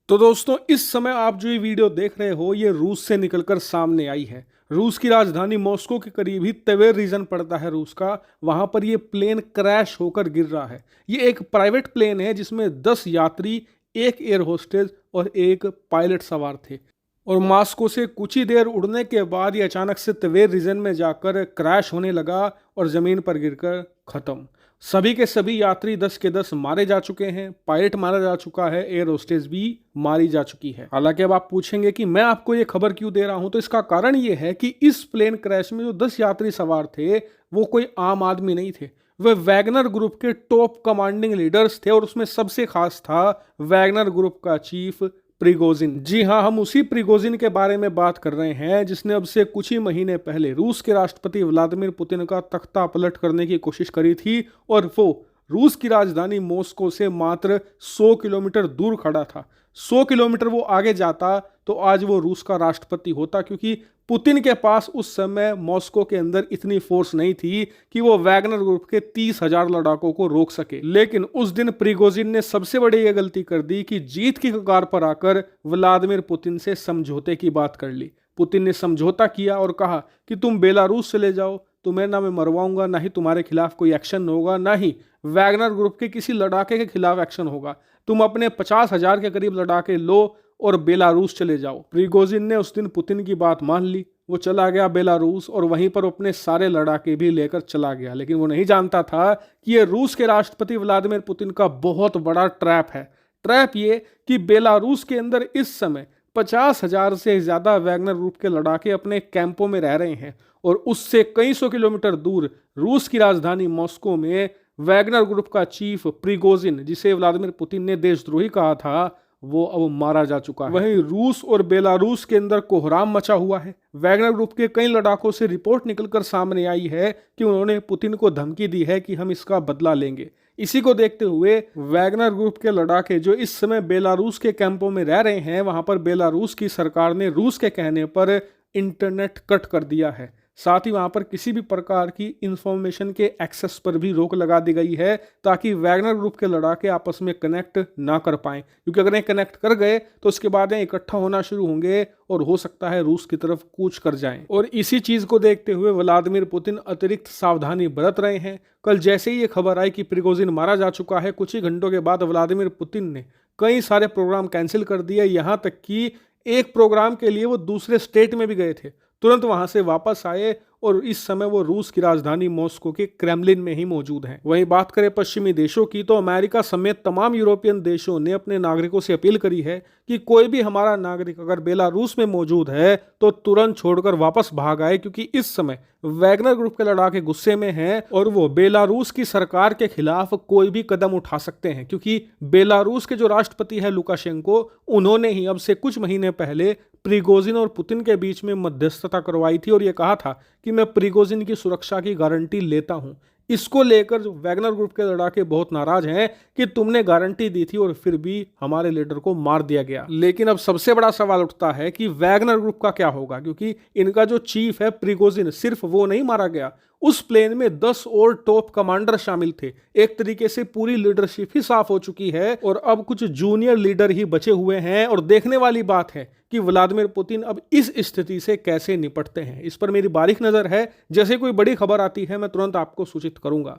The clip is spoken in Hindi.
तो दोस्तों इस समय आप जो ये वीडियो देख रहे हो ये रूस से निकलकर सामने आई है। रूस की राजधानी मॉस्को के करीब ही तवेर रीजन पड़ता है रूस का। वहां पर ये प्लेन क्रैश होकर गिर रहा है। ये एक प्राइवेट प्लेन है जिसमें 10 यात्री, एक एयर होस्टेस और एक पायलट सवार थे। और मॉस्को से कुछ ही देर उड़ने के बाद ये अचानक से तवेर रीजन में जाकर क्रैश होने लगा और जमीन पर गिरकर खत्म। सभी के सभी यात्री 10 के 10 मारे जा चुके हैं। पायलट मारा जा चुका है, एयर होस्टेस भी मारी जा चुकी है। हालांकि अब आप पूछेंगे कि मैं आपको ये खबर क्यों दे रहा हूं, तो इसका कारण ये है कि इस प्लेन क्रैश में जो 10 यात्री सवार थे वो कोई आम आदमी नहीं थे। वे वैगनर ग्रुप के टॉप कमांडिंग लीडर्स थे और उसमें सबसे खास था वैगनर ग्रुप का चीफ प्रिगोजिन। जी हाँ, हम उसी प्रिगोजिन के बारे में बात कर रहे हैं जिसने अब से कुछ ही महीने पहले रूस के राष्ट्रपति व्लादिमीर पुतिन का तख्ता पलट करने की कोशिश करी थी। और वो रूस की राजधानी मॉस्को से मात्र 100 किलोमीटर दूर खड़ा था। 100 किलोमीटर वो आगे जाता तो आज वो रूस का राष्ट्रपति होता, क्योंकि पुतिन के पास उस समय मॉस्को के अंदर इतनी फोर्स नहीं थी कि वो वैगनर ग्रुप के 30,000 लड़ाकों को रोक सके। लेकिन उस दिन प्रिगोजिन ने सबसे बड़ी ये गलती कर दी कि जीत की कगार पर आकर व्लादिमीर पुतिन से समझौते की बात कर ली। पुतिन ने समझौता किया और कहा कि तुम बेलारूस चले जाओ, तुम्हें ना मैं मरवाऊंगा, ना ही तुम्हारे खिलाफ कोई एक्शन होगा, ना ही वैगनर ग्रुप के किसी लड़ाके के खिलाफ एक्शन होगा। तुम अपने 50,000 के करीब लड़ाके लो और बेलारूस चले जाओ। प्रिगोजिन ने उस दिन पुतिन की बात मान ली। वो चला गया बेलारूस और वहीं पर अपने सारे लड़ाके भी लेकर चला गया। लेकिन वो नहीं जानता था कि ये रूस के राष्ट्रपति व्लादिमीर पुतिन का बहुत बड़ा ट्रैप है। ट्रैप ये कि बेलारूस के अंदर इस समय 50,000 से ज्यादा वैगनर ग्रुप के लड़ाके अपने कैंपों में रह रहे हैं और उससे कई सौ किलोमीटर दूर रूस की राजधानी मॉस्को में वैगनर ग्रुप का चीफ प्रिगोजिन, जिसे व्लादिमीर पुतिन ने देशद्रोही कहा था, वो अब मारा जा चुका है। वहीं रूस और बेलारूस के अंदर कोहराम मचा हुआ है। वैगनर ग्रुप के कई लड़ाकों से रिपोर्ट निकलकर सामने आई है कि उन्होंने पुतिन को धमकी दी है कि हम इसका बदला लेंगे। इसी को देखते हुए वैगनर ग्रुप के लड़ाके जो इस समय बेलारूस के कैंपों में रह रहे हैं, वहां पर बेलारूस की सरकार ने रूस के कहने पर इंटरनेट कट कर दिया है। साथ ही वहां पर किसी भी प्रकार की इंफॉर्मेशन के एक्सेस पर भी रोक लगा दी गई है, ताकि वैगनर ग्रुप के लड़ाके आपस में कनेक्ट ना कर पाएं। क्योंकि अगर ये कनेक्ट कर गए तो उसके बाद ये इकट्ठा होना शुरू होंगे और हो सकता है रूस की तरफ कूच कर जाएं। और इसी चीज को देखते हुए व्लादिमीर पुतिन अतिरिक्त सावधानी बरत रहे हैं। कल जैसे ही ये खबर आई कि प्रिगोजिन मारा जा चुका है, कुछ ही घंटों के बाद व्लादिमीर पुतिन ने कई सारे प्रोग्राम कैंसिल कर दिए। यहां तक कि एक प्रोग्राम के लिए वो दूसरे स्टेट में भी गए थे, तुरंत वहां से वापस आए और इस समय वो रूस की राजधानी मॉस्को के क्रेमलिन में ही मौजूद हैं। वहीं बात करें पश्चिमी देशों की, तो अमेरिका समेत तमाम यूरोपियन देशों ने अपने नागरिकों से अपील करी है कि कोई भी हमारा नागरिक अगर बेलारूस में मौजूद है तो तुरंत छोड़कर वापस भाग आए, क्योंकि इस समय वैगनर ग्रुप के लड़ाके गुस्से में हैं और वो बेलारूस की सरकार के खिलाफ कोई भी कदम उठा सकते हैं। क्योंकि बेलारूस के जो राष्ट्रपति है लुकाशेंको, उन्होंने ही अब से कुछ महीने पहले प्रिगोजिन और पुतिन के बीच में मध्यस्थता करवाई थी और ये कहा था कि मैं प्रिगोजिन की सुरक्षा की गारंटी लेता हूं। इसको लेकर जो वैगनर ग्रुप के लड़ाके बहुत नाराज हैं कि तुमने गारंटी दी थी और फिर भी हमारे लीडर को मार दिया गया। लेकिन अब सबसे बड़ा सवाल उठता है कि वैगनर ग्रुप का क्या होगा, क्योंकि इनका जो चीफ है प्रिगोजिन, सिर्फ वो नहीं मारा गया, उस प्लेन में 10 और टॉप कमांडर शामिल थे। एक तरीके से पूरी लीडरशिप ही साफ हो चुकी है और अब कुछ जूनियर लीडर ही बचे हुए हैं। और देखने वाली बात है कि व्लादिमीर पुतिन अब इस स्थिति से कैसे निपटते हैं। इस पर मेरी बारीक नजर है। जैसे कोई बड़ी खबर आती है मैं तुरंत आपको सूचित करूंगा।